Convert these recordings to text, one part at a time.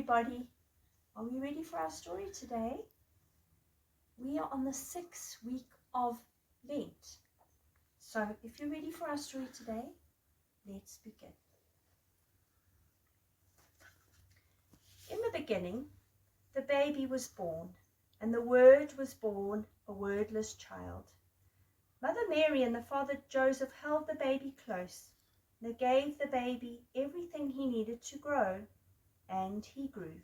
everybody. Are we ready for our story today? We are on the 6th week of Lent. So if you're ready for our story today, let's begin. In the beginning, the baby was born, and the Word was born, a wordless child. Mother Mary and the father Joseph held the baby close. They gave the baby everything he needed to grow, and he grew.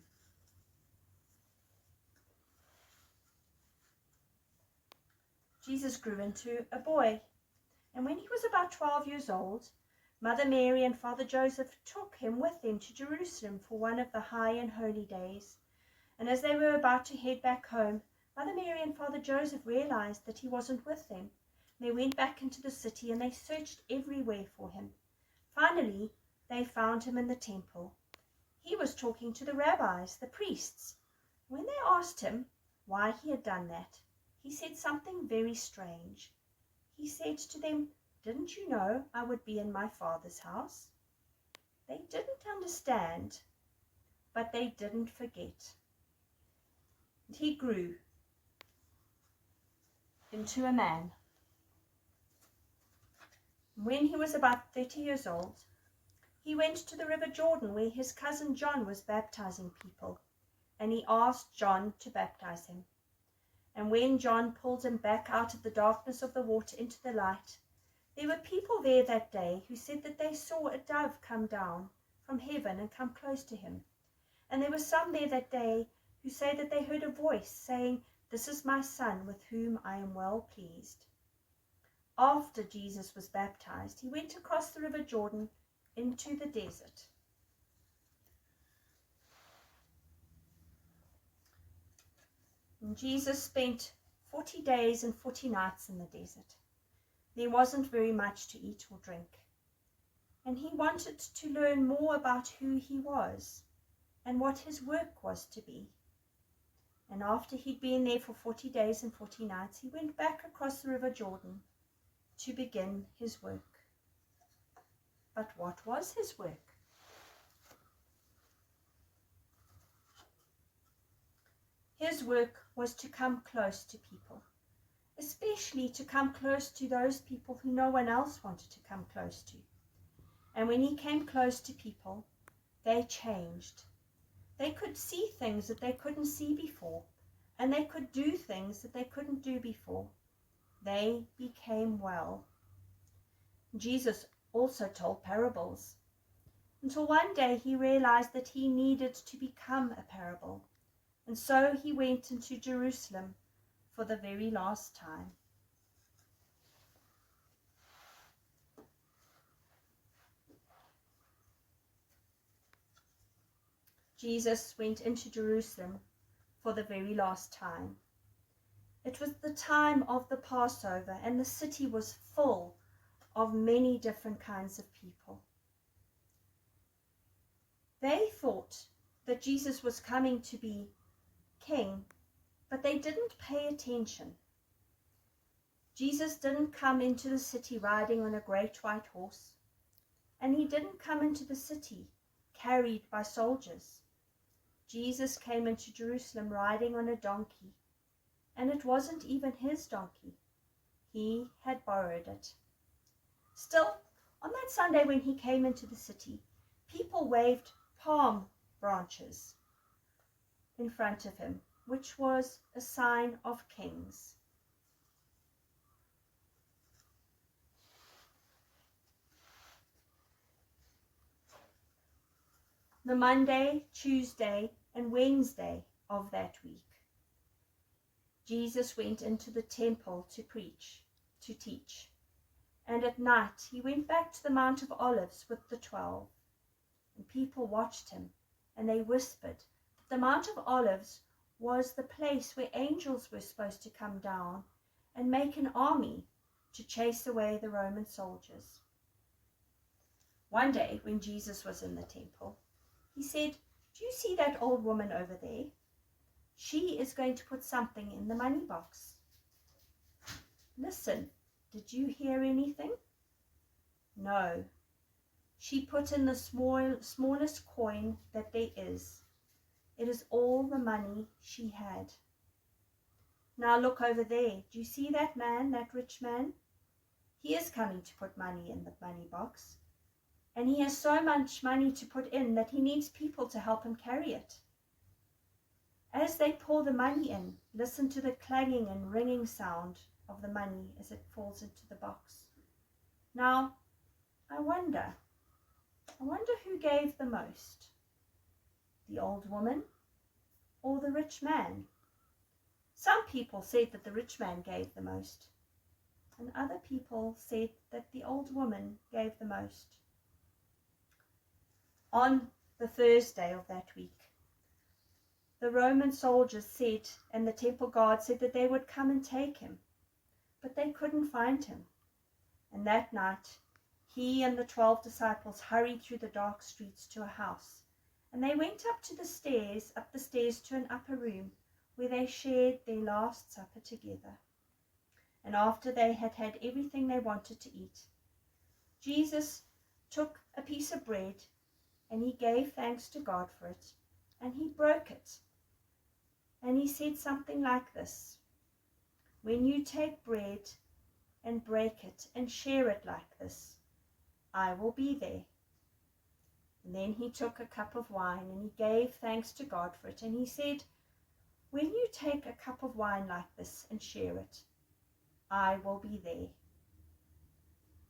Jesus grew into a boy, and when he was about 12 years old, Mother Mary and Father Joseph took him with them to Jerusalem for one of the high and holy days. And as they were about to head back home, Mother Mary and Father Joseph realized that he wasn't with them. They went back into the city and they searched everywhere for him. Finally, they found him in the temple. He was talking to the rabbis, the priests. When they asked him why he had done that, he said something very strange. He said to them, "Didn't you know I would be in my Father's house?" They didn't understand, but they didn't forget. And he grew into a man. When he was about 30 years old, he went to the river Jordan where his cousin John was baptizing people, and he asked John to baptize him. And when John pulled him back out of the darkness of the water into the light, there were people there that day who said that they saw a dove come down from heaven and come close to him. And there were some there that day who say that they heard a voice saying, "This is my son with whom I am well pleased." After Jesus was baptized, he went across the river Jordan into the desert. And Jesus spent 40 days and 40 nights in the desert. There wasn't very much to eat or drink. And he wanted to learn more about who he was and what his work was to be. And after he'd been there for 40 days and 40 nights, he went back across the river Jordan to begin his work. But what was his work? His work was to come close to people, especially to come close to those people who no one else wanted to come close to. And when he came close to people, they changed. They could see things that they couldn't see before, and they could do things that they couldn't do before. They became well. Jesus also told parables, until one day he realized that he needed to become a parable. And so he went into Jerusalem for the very last time. Jesus went into Jerusalem for the very last time. It was the time of the Passover, and the city was full of many different kinds of people. They thought that Jesus was coming to be king, but they didn't pay attention. Jesus didn't come into the city riding on a great white horse, and he didn't come into the city carried by soldiers. Jesus came into Jerusalem riding on a donkey, and it wasn't even his donkey. He had borrowed it. Still, on that Sunday when he came into the city, people waved palm branches in front of him, which was a sign of kings. The Monday, Tuesday, and Wednesday of that week, Jesus went into the temple to preach, to teach. And at night he went back to the Mount of Olives with the 12. And people watched him, and they whispered that the Mount of Olives was the place where angels were supposed to come down and make an army to chase away the Roman soldiers. One day when Jesus was in the temple, he said, "Do you see that old woman over there? She is going to put something in the money box. Listen, did you hear anything?" No. She put in the smallest coin that there is, It is all the money she had. Now look over there. Do you see that man, that rich man? He is coming to put money in the money box. And he has so much money to put in that he needs people to help him carry it. As they pour the money in, listen to the clanging and ringing sound of the money as it falls into the box. Now, I wonder who gave the most? The old woman or the rich man? Some people said that the rich man gave the most, and other people said that the old woman gave the most. On the Thursday of that week, the Roman soldiers said, and the temple guard said that they would come and take him, but they couldn't find him. And that night, he and the 12 disciples hurried through the dark streets to a house, and they went up the stairs to an upper room where they shared their Last Supper together. And after they had had everything they wanted to eat, Jesus took a piece of bread and he gave thanks to God for it, and he broke it. And he said something like this: "When you take bread and break it and share it like this, I will be there." And then he took a cup of wine and he gave thanks to God for it, and he said, "When you take a cup of wine like this and share it, I will be there."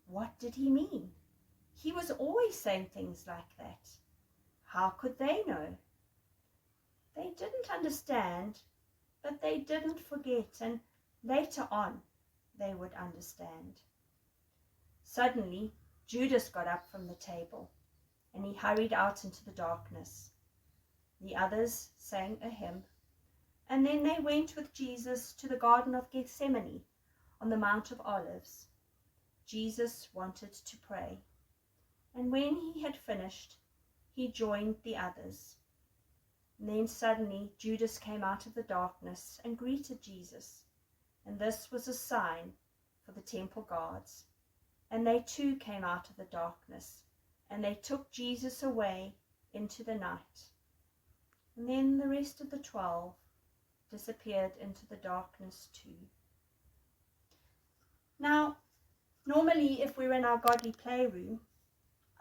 What did he mean? He was always saying things like that. How could they know? They didn't understand, but they didn't forget, and later on they would understand. Suddenly, Judas got up from the table, and he hurried out into the darkness. The others sang a hymn, and then they went with Jesus to the Garden of Gethsemane on the Mount of Olives. Jesus wanted to pray, and when he had finished, he joined the others. And then suddenly Judas came out of the darkness and greeted Jesus, and this was a sign for the temple guards. And they too came out of the darkness, and they took Jesus away into the night. And then the rest of the 12 disappeared into the darkness too. Now, normally if we're in our godly playroom,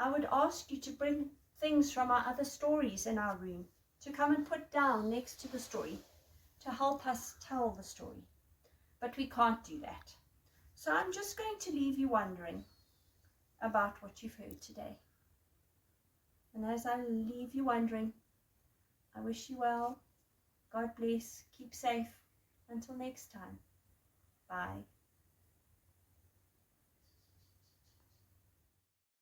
I would ask you to bring things from our other stories in our room to come and put down next to the story to help us tell the story. But we can't do that. So I'm just going to leave you wondering about what you've heard today. And as I leave you wondering, I wish you well. God bless. Keep safe. Until next time. Bye.